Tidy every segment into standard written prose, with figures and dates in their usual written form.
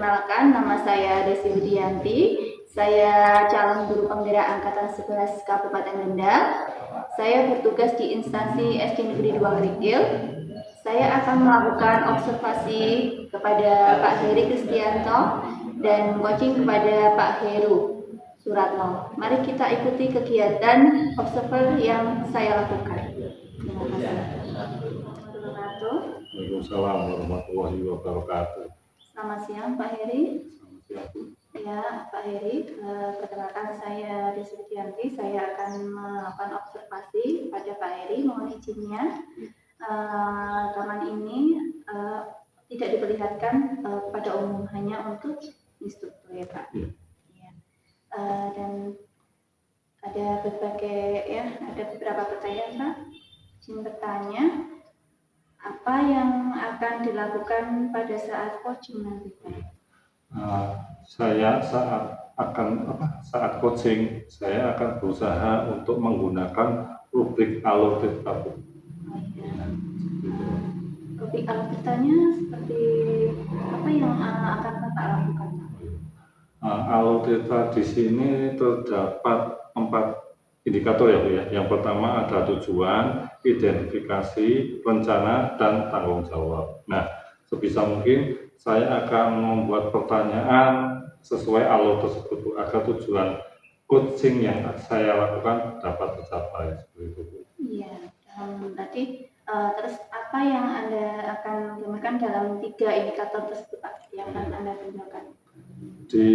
Perkenalkan, nama saya Desi Widianti. Saya calon guru penggerak angkatan 11 Kabupaten Kendal. Saya bertugas di instansi SD Negeri 2 Kerikil. Saya akan melakukan observasi kepada Pak Heri Kristianto dan coaching kepada Pak Heru Suratno. Mari kita ikuti kegiatan observer yang saya lakukan. Terima kasih. Waalaikumsalam warahmatullahi wabarakatuh. Selamat siang Pak Heri. Selamat siang, Bu. Ya, Pak Heri, perkenalkan saya Desi Widianti. Saya akan melakukan observasi pada Pak Heri. Mohon izinnya. Taman ini tidak diperlihatkan pada umum, hanya untuk instruktur ya Pak. Ya. Ya. Dan ada beberapa pertanyaan Pak. Izin bertanya, apa yang akan dilakukan pada saat coaching nanti Pak? Saya saat coaching saya akan berusaha untuk menggunakan rubrik alur cerita. Rubrik alur ceritanya seperti apa yang akan Bapak lakukan? Alur cerita di sini terdapat 4 indikator ya Bu ya. Yang pertama ada tujuan, identifikasi, rencana, dan tanggung jawab. Nah, sebisa mungkin saya akan membuat pertanyaan sesuai alur tersebut Bu, agar tujuan coaching yang saya lakukan dapat tercapai seperti itu Bu. Iya, berarti terus apa yang Anda akan gunakan dalam 3 indikator tersebut Pak yang akan Anda gunakan? Di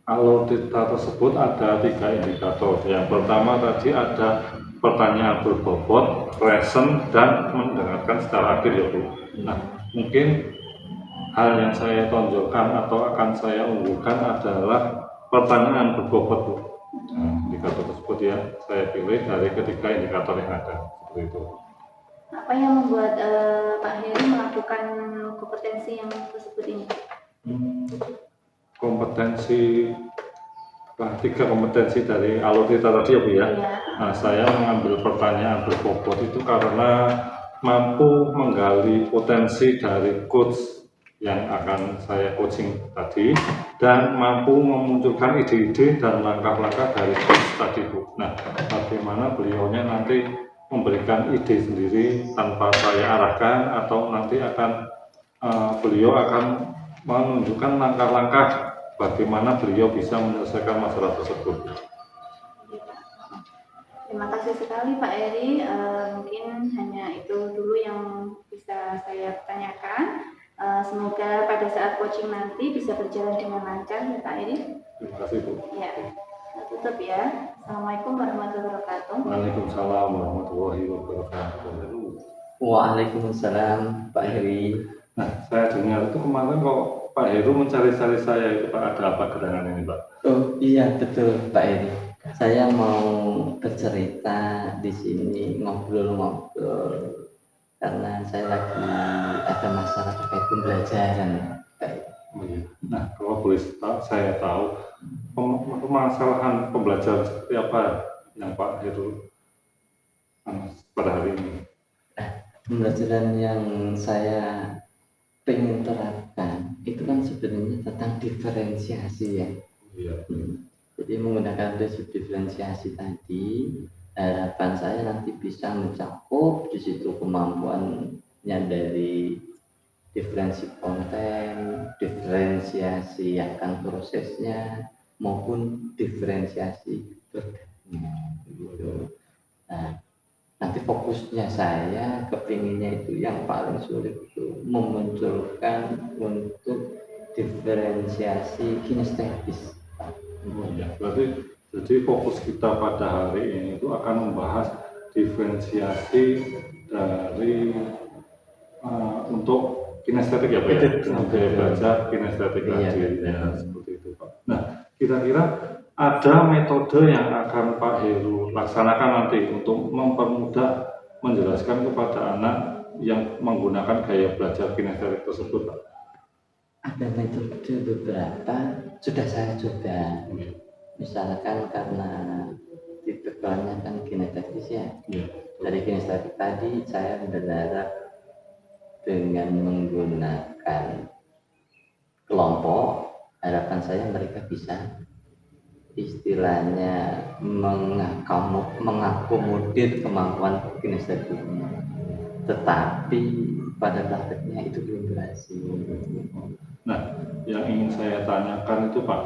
alur data tersebut ada 3 indikator. Yang pertama tadi ada pertanyaan berbobot, present, dan mendengarkan secara aktif ya Bu. Nah, mungkin hal yang saya tonjolkan atau akan saya unggulkan adalah pertanyaan berbobot Bu. Nah, indikator tersebut ya saya pilih dari ketiga indikator yang ada seperti itu. Apa yang membuat Pak Heri melakukan kompetensi yang tersebut ini? Kompetensi 3 kompetensi dari alur kita tadi ya Bu ya. Nah, saya mengambil pertanyaan berbobot itu karena mampu menggali potensi dari coach yang akan saya coaching tadi dan mampu memunculkan ide-ide dan langkah-langkah dari coach tadi Bu. Nah, bagaimana beliaunya nanti memberikan ide sendiri tanpa saya arahkan atau nanti beliau akan menunjukkan langkah-langkah bagaimana beliau bisa menyelesaikan masalah tersebut. Terima kasih sekali Pak Heri. Mungkin hanya itu dulu yang bisa saya tanyakan. Semoga pada saat coaching nanti bisa berjalan dengan lancar ya Pak Heri. Terima kasih Bu. Ya, tutup ya. Assalamualaikum warahmatullahi wabarakatuh. Waalaikumsalam warahmatullahi wabarakatuh. Waalaikumsalam Pak Heri. Nah, saya dengar itu kemarin kok Pak Heru mencari-cari saya itu Pak, ada apa gerangan ini Pak? Oh iya betul Pak Heri. Saya mau bercerita di sini ngobrol-ngobrol karena saya lagi ada masalah terkait pembelajaran Pak Heri. Oh, iya. Nah, kalau boleh saya tahu permasalahan pembelajaran seperti apa yang Pak Heru pada hari ini? Pembelajaran yang saya pengen terapkan itu kan sebenarnya tentang diferensiasi ya. Iya. Jadi menggunakan prinsip diferensiasi tadi, harapan saya nanti bisa mencakup di situ kemampuannya dari diferensi konten, diferensiasi akan prosesnya maupun diferensiasi produknya. Gitu. Nah, nanti fokusnya saya kepinginnya itu yang paling sulit itu memunculkan untuk diferensiasi kinestetis. Ya, berarti jadi fokus kita pada hari ini itu akan membahas diferensiasi dari untuk kinestetik ya Pak ya? Sampai belajar kinestetik tadi ya, seperti itu Pak. Nah, kira-kira ada metode yang akan Pak Heru laksanakan nanti untuk mempermudah menjelaskan kepada anak yang menggunakan gaya belajar kinestetik tersebut Pak? Ada metode beberapa sudah saya coba. Misalkan karena tipikalnya kan kinestetis ya. Dari kinestetik tadi saya berharap dengan menggunakan kelompok, harapan saya mereka bisa istilahnya mengakomodir kemampuan kinestetiknya, tetapi pada prakteknya itu belum berhasil. Nah, yang ingin saya tanyakan itu Pak,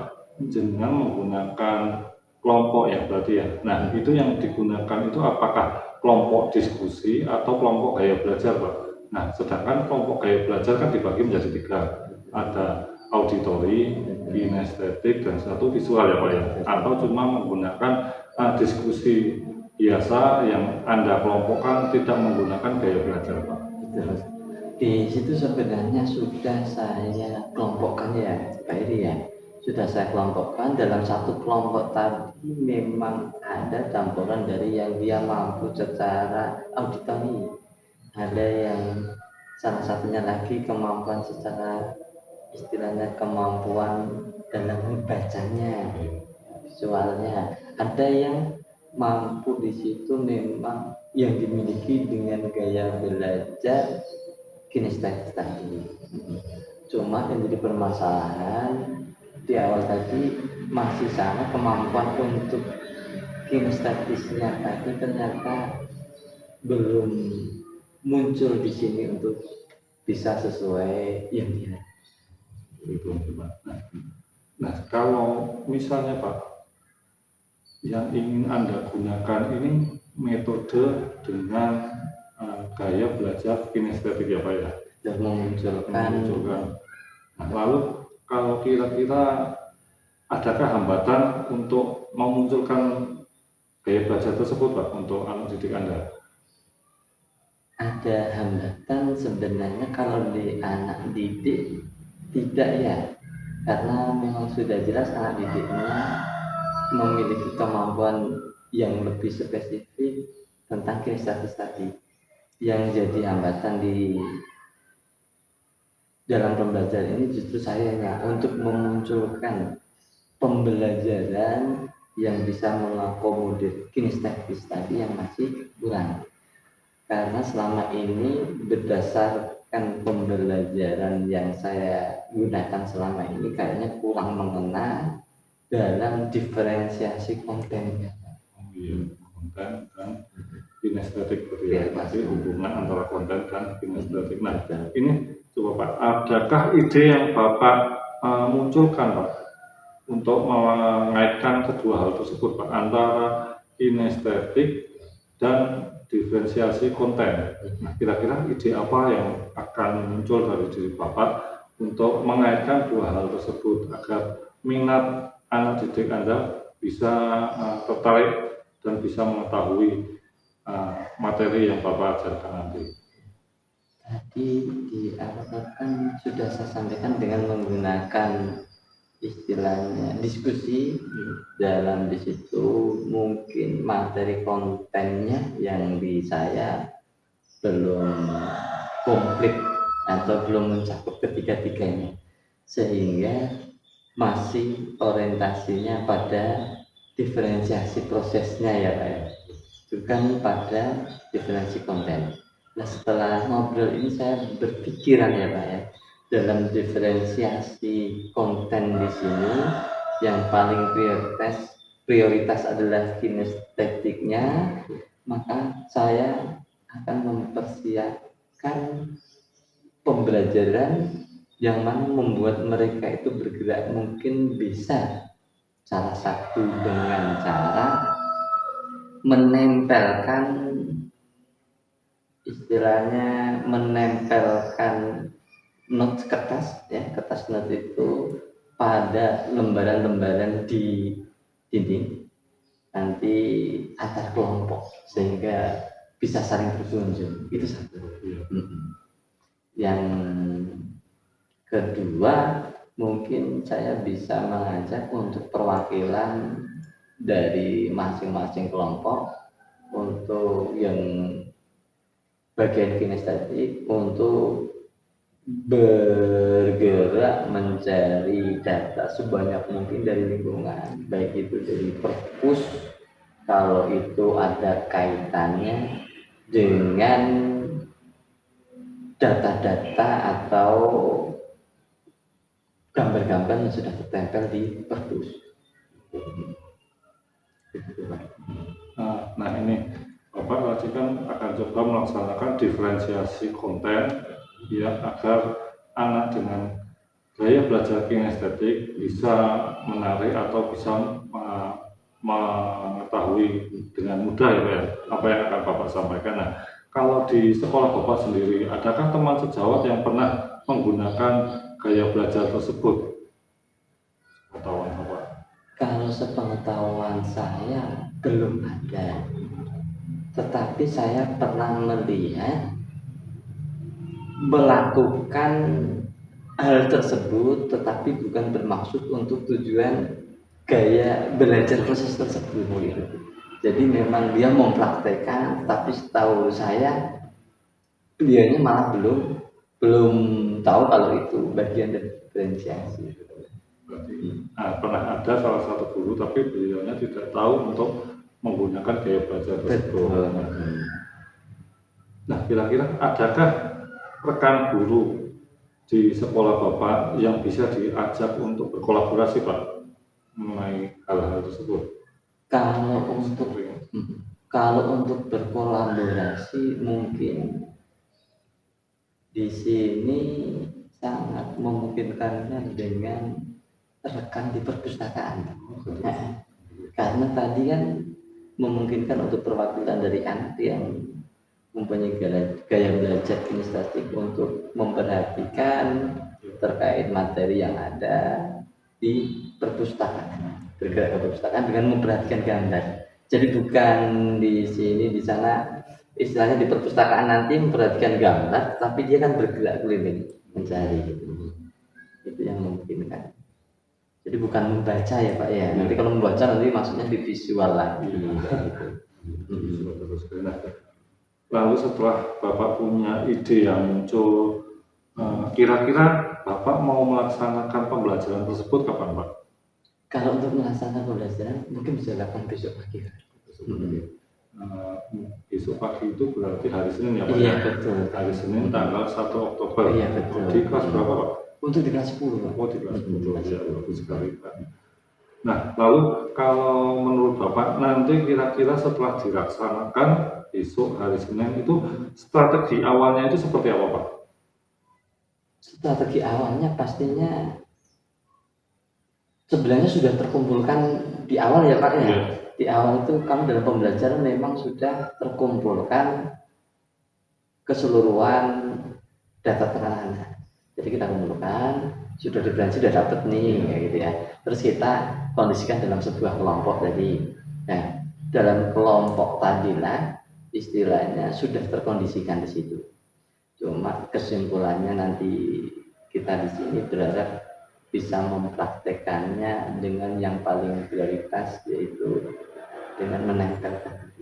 jenengan menggunakan kelompok ya berarti ya. Nah, itu yang digunakan itu apakah kelompok diskusi atau kelompok gaya belajar Pak? Nah, sedangkan kelompok gaya belajar kan dibagi menjadi 3, ada auditori, kinestetik, dan satu visual ya Pak ya. Atau cuma menggunakan diskusi biasa yang Anda kelompokkan tidak menggunakan gaya belajar Pak. Terus di situ sebenarnya sudah saya kelompokkan ya Pak Iri ya, sudah saya kelompokkan. Dalam satu kelompok tadi memang ada campuran dari yang dia mampu secara auditori, ada yang salah satunya lagi kemampuan secara istilahnya kemampuan dalam membacanya, visualnya, ada yang mampu di situ memang yang dimiliki dengan gaya belajar kinestetik tadi. Cuma yang jadi permasalahan di awal tadi masih sama, kemampuan untuk kinestetisnya tadi ternyata belum muncul di sini untuk bisa sesuai yang dia. Itu Pak. Nah, kalau misalnya Pak, yang ingin Anda gunakan ini metode dengan gaya belajar kinestetik ya Pak ya, Dan memunculkan. Nah, lalu kalau kira-kira adakah hambatan untuk memunculkan gaya belajar tersebut Pak untuk anak didik Anda? Ada hambatan sebenarnya kalau di anak didik tidak ya, karena memang sudah jelas anak didiknya memiliki kemampuan yang lebih spesifik tentang kinestetik tadi. Yang jadi hambatan di dalam pembelajaran ini justru sayanya untuk memunculkan pembelajaran yang bisa mengakomodir kinestetik tadi yang masih kurang. Karena selama ini berdasarkan pembelajaran yang saya gunakan selama ini kayaknya kurang mengena dalam diferensiasi kontennya. Iya, konten dan kinestetik ya, masih hubungan antara konten dan kinestetik. Nah, ini coba Pak, adakah ide yang Bapak munculkan Pak untuk mengaitkan kedua hal tersebut Pak, antara kinestetik dan diferensiasi konten? Nah, kira-kira ide apa yang akan muncul dari diri Bapak untuk mengaitkan dua hal tersebut agar minat anak didik Anda bisa tertarik dan bisa mengetahui materi yang Bapak ajarkan nanti? Tadi di awal kan sudah saya sampaikan dengan menggunakan istilahnya diskusi. Dalam di situ mungkin materi kontennya yang di saya belum komplit atau belum mencakup ketiga-tiganya, sehingga masih orientasinya pada diferensiasi prosesnya ya Pak ya, bukan pada diferensi konten. Nah, setelah ngobrol ini saya berpikiran ya Pak ya, dalam diferensiasi konten di sini yang paling prioritas adalah kinestetiknya, maka saya akan mempersiapkan pembelajaran yang mana membuat mereka itu bergerak. Mungkin bisa salah satu dengan cara menempelkan, istilahnya menempelkan notes kertas ya, kertas notes itu pada lembaran-lembaran di dinding nanti antar kelompok sehingga bisa saling berkunjung. Itu satu. Yang kedua, mungkin saya bisa mengajak untuk perwakilan dari masing-masing kelompok untuk yang bagian kinestetik untuk bergerak mencari data sebanyak mungkin dari lingkungan, baik itu dari perpus kalau itu ada kaitannya dengan data-data atau gambar-gambar yang sudah tertempel di perpus. Nah ini Bapak nanti kan akan coba melaksanakan diferensiasi konten ya agar anak dengan gaya belajar kinestetik bisa menarik atau bisa mengetahui dengan mudah ya Pak ya, apa yang akan Bapak sampaikan. Nah, kalau di sekolah Bapak sendiri, adakah teman sejawat yang pernah menggunakan gaya belajar tersebut? Pengetahuan Bapak? Kalau sepengetahuan saya belum ada, tetapi saya pernah melihat melakukan hal tersebut, tetapi bukan bermaksud untuk tujuan gaya belajar proses tersebut. Jadi memang dia mempraktekkan, tapi setahu saya dianya malah belum tahu kalau itu bagian dari diferensiasi. Berarti pernah ada salah satu guru tapi beliaunya tidak tahu untuk menggunakan gaya belajar tersebut. Nah, kira-kira adakah rekan guru di sekolah Bapak yang bisa diajak untuk berkolaborasi Pak mengenai hal-hal tersebut? Kalau untuk berkolaborasi mungkin di sini sangat memungkinkannya dengan rekan di perpustakaan. Karena tadi kan memungkinkan untuk perwakilan dari anak yang mempunyai gaya belajar kinestetik untuk memperhatikan terkait materi yang ada di perpustakaan, bergerak ke perpustakaan dengan memperhatikan gambar. Jadi bukan di sini di sana istilahnya di perpustakaan nanti memperhatikan gambar, tapi dia kan bergerak keliling mencari itu yang memungkinkan. Jadi bukan membaca ya Pak ya. Nanti kalau membaca nanti maksudnya di visual lagi. Lalu setelah Bapak punya ide yang muncul, kira-kira Bapak mau melaksanakan pembelajaran tersebut kapan Pak? Kalau untuk melaksanakan pembelajaran mungkin bisa dilakukan besok pagi. Besok pagi itu berarti hari Senin ya Pak? Iya betul. Hari Senin tanggal 1 Oktober. Iya betul. Di kelas berapa Pak? Untuk di kelas 10 Pak. Oh di kelas 10 ya, bagus sekali Pak. Nah lalu kalau menurut Bapak nanti kira-kira setelah dilaksanakan besok hari Senin itu strategi awalnya itu seperti apa Pak? Strategi awalnya pastinya sebenarnya sudah terkumpulkan di awal ya Pak ya. Iya. Di awal itu kami dalam pembelajaran memang sudah terkumpulkan keseluruhan data anak. Jadi kita kumpulkan, sudah diferensi, sudah dapat nih kayak gitu ya. Terus kita kondisikan dalam sebuah kelompok tadi. Nah, dalam kelompok tadilah istilahnya sudah terkondisikan di situ. Cuma kesimpulannya nanti kita di sini berharap bisa mempraktekannya dengan yang paling prioritas, yaitu dengan menempelkan.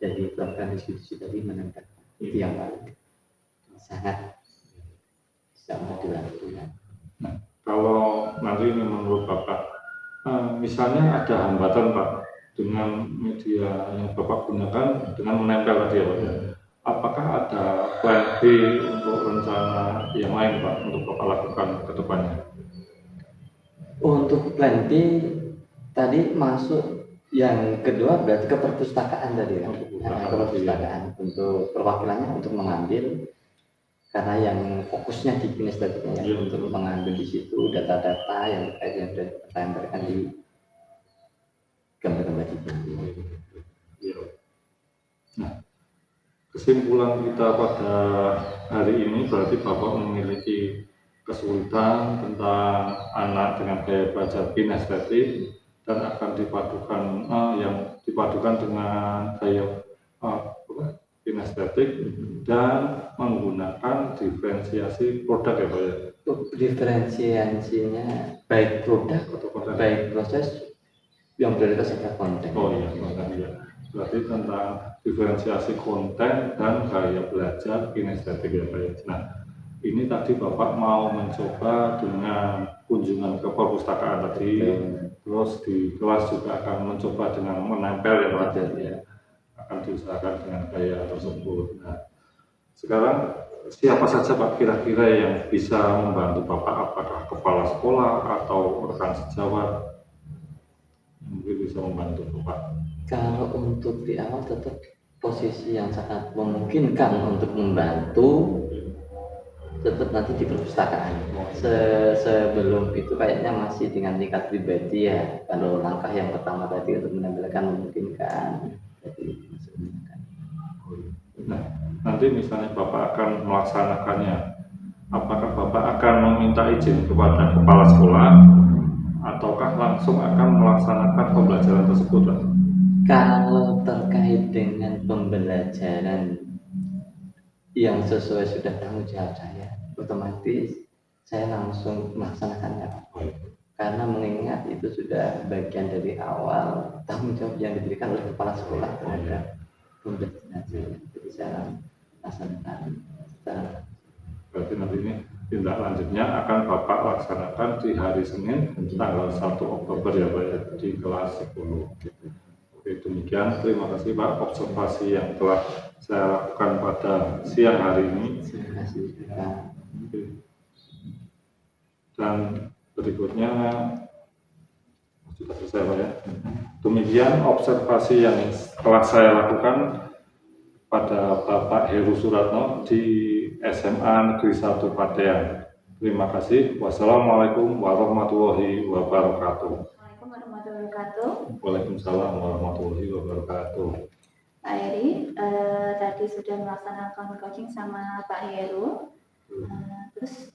Jadi program diskusi tadi menempelkan itu yang paling sangat bisa dilakukan. Nah, kalau nanti ini menurut Bapak, misalnya ada hambatan Pak dengan media yang Bapak gunakan dengan menempel tadi ya Pak. Apakah ada plan B untuk rencana yang lain Pak untuk Bapak lakukan ke depannya? Untuk plan B tadi masuk yang kedua berarti ke perpustakaan tadi ya. Ke perpustakaan untuk perwakilannya untuk mengambil, karena yang fokusnya di kinestetiknya ya, untuk mengambil di situ data-data yang terkait yang sudah ditempelkan di gambar-gambar itu. Nah, kesimpulan kita pada hari ini berarti Bapak memiliki kesulitan tentang anak dengan gaya belajar kinestetik dan akan dipadukan dengan gaya kinestetik dan menggunakan diferensiasi produk ya Pak ya. Diferensiasinya baik produk Atau konten. baik proses yang prioritas adalah konten. Oh iya, konten ya. Berarti tentang diferensiasi konten dan gaya belajar kinestetik ya Pak ya. Nah, ini tadi Bapak mau mencoba dengan kunjungan ke perpustakaan tadi, terus di kelas juga akan mencoba dengan menempel ya Pak ya. Akan diusahakan dengan gaya tersebut. Nah, sekarang siapa saja Pak kira-kira yang bisa membantu Bapak? Apakah kepala sekolah atau rekan sejawat yang mungkin bisa membantu Bapak? Kalau untuk di awal tetap posisi yang sangat memungkinkan untuk membantu tetap nanti di perpustakaan. Sebelum itu kayaknya masih dengan tingkat pribadi ya. Kalau langkah yang pertama tadi untuk menampilkan memungkinkan, jadi masih memungkinkan. Nah, nanti misalnya Bapak akan melaksanakannya, apakah Bapak akan meminta izin kepada kepala sekolah ataukah langsung akan melaksanakan pembelajaran tersebut Pak? Kalau terkait dengan pembelajaran yang sesuai sudah tanggung jawab saya, otomatis saya langsung melaksanakannya Pak. Karena mengingat itu sudah bagian dari awal tanggung jawab yang diberikan oleh kepala sekolah terhadap pembelajaran saya. Jadi saya laksanakan secara Berarti nanti ini tindak lanjutnya akan Bapak laksanakan di hari Senin tanggal 1 Oktober ya Pak ya, di kelas 10 gitu. Oke, demikian, terima kasih Pak observasi yang telah saya lakukan pada siang hari ini. terima kasih Pak. Oke. Dan berikutnya sudah selesai Pak ya. Demikian observasi yang telah saya lakukan pada Bapak Heru Suratno di SMA Negeri 1 Padean. Terima kasih. Wassalamualaikum warahmatullahi wabarakatuh. Assalamualaikum warahmatullahi wabarakatuh. Waalaikumsalam warahmatullahi wabarakatuh. Pak Heri, tadi sudah melaksanakan coaching sama Pak Heru. Terus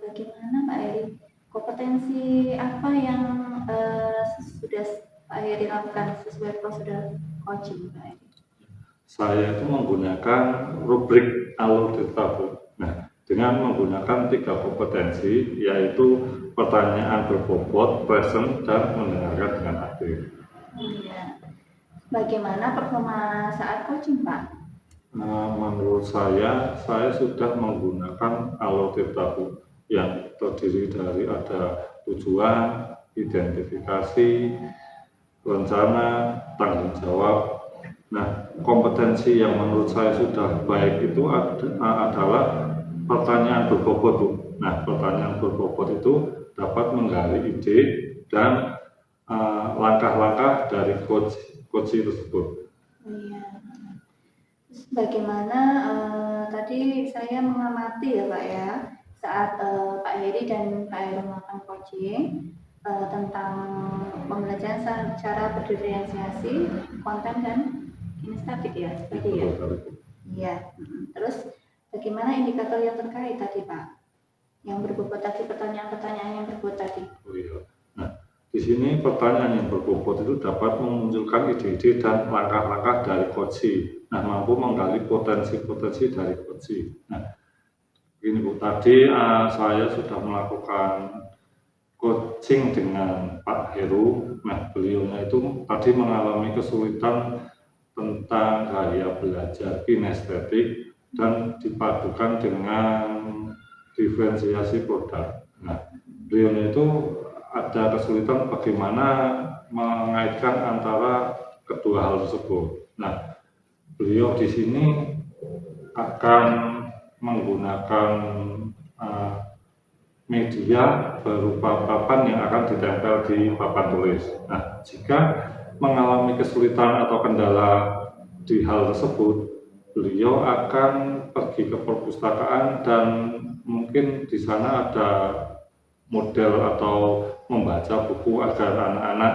bagaimana Pak Heri? Kompetensi apa yang sudah Pak Heri lakukan sesuai prosedur coaching Pak Heri? Saya itu menggunakan rubrik alur detail. Nah, dengan menggunakan 3 kompetensi, yaitu pertanyaan berbobot, present, dan mendengarkan dengan aktif. Iya. Bagaimana performa saat coaching Pak? Menurut saya sudah menggunakan alur detail yang terdiri dari ada tujuan, identifikasi, rencana, tanggung jawab. Nah, kompetensi yang menurut saya sudah baik itu adalah pertanyaan berbobot Bu. Nah, pertanyaan berbobot itu dapat menggali ide dan langkah-langkah dari coach tersebut. Iya. Terus bagaimana tadi saya mengamati ya Pak ya saat Pak Heri dan Pak Heru melakukan coaching tentang pembelajaran cara berdiferensiasi, konten dan kinestetik ya tadi ya. Iya. Terus bagaimana indikator yang terkait tadi Pak? Yang berbobot tadi, pertanyaan-pertanyaan yang berbobot tadi. Oh iya. Nah, di sini pertanyaan yang berbobot itu dapat memunculkan ide-ide dan langkah-langkah dari coaching. Nah, mampu menggali potensi-potensi dari coaching. Nah, ini Bu, tadi saya sudah melakukan coaching dengan Pak Heru. Nah, beliaunya itu tadi mengalami kesulitan tentang gaya belajar kinestetik dan dipadukan dengan diferensiasi produk. Nah, beliaunya itu ada kesulitan bagaimana mengaitkan antara kedua hal tersebut. Nah, beliau di sini akan menggunakan media berupa papan yang akan ditempel di papan tulis. Nah, jika mengalami kesulitan atau kendala di hal tersebut, beliau akan pergi ke perpustakaan dan mungkin di sana ada model atau membaca buku agar anak-anak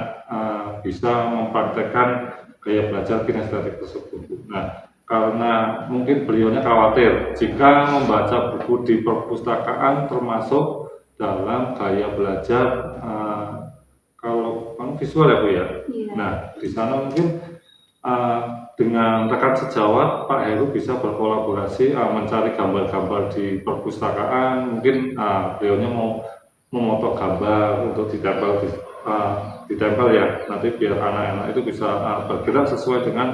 bisa mempraktekkan gaya belajar kinestetik tersebut. Nah, karena mungkin beliaunya khawatir jika membaca buku di perpustakaan termasuk dalam gaya belajar kalau visual ya Bu ya. Iya. Nah, di sana mungkin dengan rekan sejawat Pak Heru bisa berkolaborasi mencari gambar-gambar di perpustakaan. Mungkin beliaunya mau memoto gambar untuk ditempel ya, nanti biar anak-anak itu bisa bergerak sesuai dengan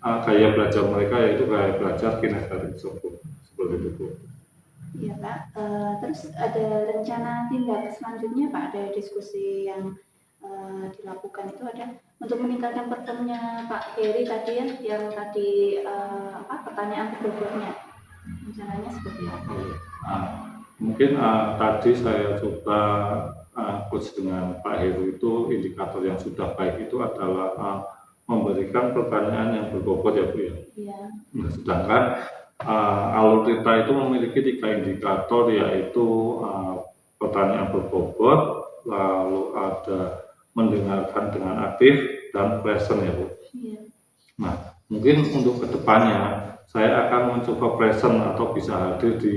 gaya belajar mereka, yaitu gaya belajar kinestetik tersebut. Seperti itu Bu. Iya Pak. Terus ada rencana tindak selanjutnya Pak dari diskusi yang dilakukan itu ada untuk meningkatkan performanya Pak Heri tadi ya, yang tadi pertanyaan berbobotnya. rencananya seperti apa? Nah, mungkin tadi saya coba coach dengan Pak Heru itu indikator yang sudah baik itu adalah memberikan pertanyaan yang berbobot ya Bu ya. Iya. Nah, sedangkan Alurita itu memiliki 3 indikator yaitu pertanyaan berbobot, lalu ada mendengarkan dengan aktif dan present ya Bu. Iya. Nah, mungkin untuk kedepannya saya akan mencoba present atau bisa hadir di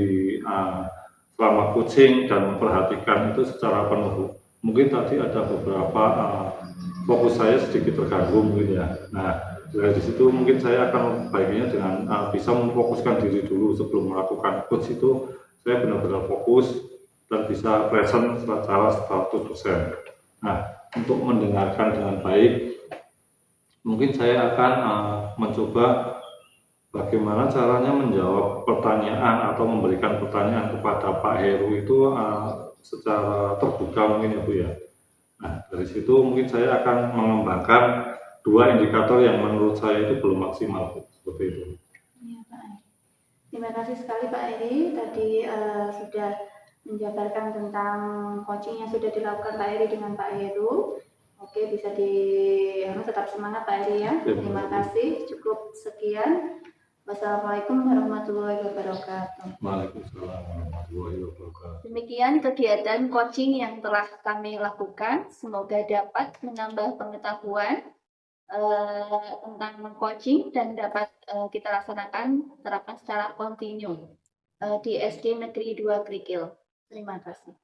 selama coaching dan memperhatikan itu secara penuh. Mungkin tadi ada beberapa fokus saya sedikit terganggu mungkin ya. Nah, dari situ mungkin saya akan memperbaikinya dengan bisa memfokuskan diri dulu sebelum melakukan coach itu saya benar-benar fokus dan bisa present secara 100%. Nah, untuk mendengarkan dengan baik, mungkin saya akan mencoba bagaimana caranya menjawab pertanyaan atau memberikan pertanyaan kepada Pak Heru itu secara terbuka mungkin ya Bu ya. Nah, dari situ mungkin saya akan mengembangkan 2 indikator yang menurut saya itu belum maksimal Bu. Seperti itu. Iya Pak Eri. Terima kasih sekali Pak Eri tadi sudah menjabarkan tentang coaching yang sudah dilakukan Pak Eri dengan Pak Heru. Oke, bisa tetap semangat Pak Eri ya. Terima kasih. Cukup sekian. Wassalamualaikum warahmatullahi wabarakatuh. Waalaikumsalam warahmatullahi wabarakatuh. Demikian kegiatan coaching yang telah kami lakukan. Semoga dapat menambah pengetahuan tentang coaching dan dapat kita terapkan secara kontinu di SD Negeri 2 Krikil. Terima kasih.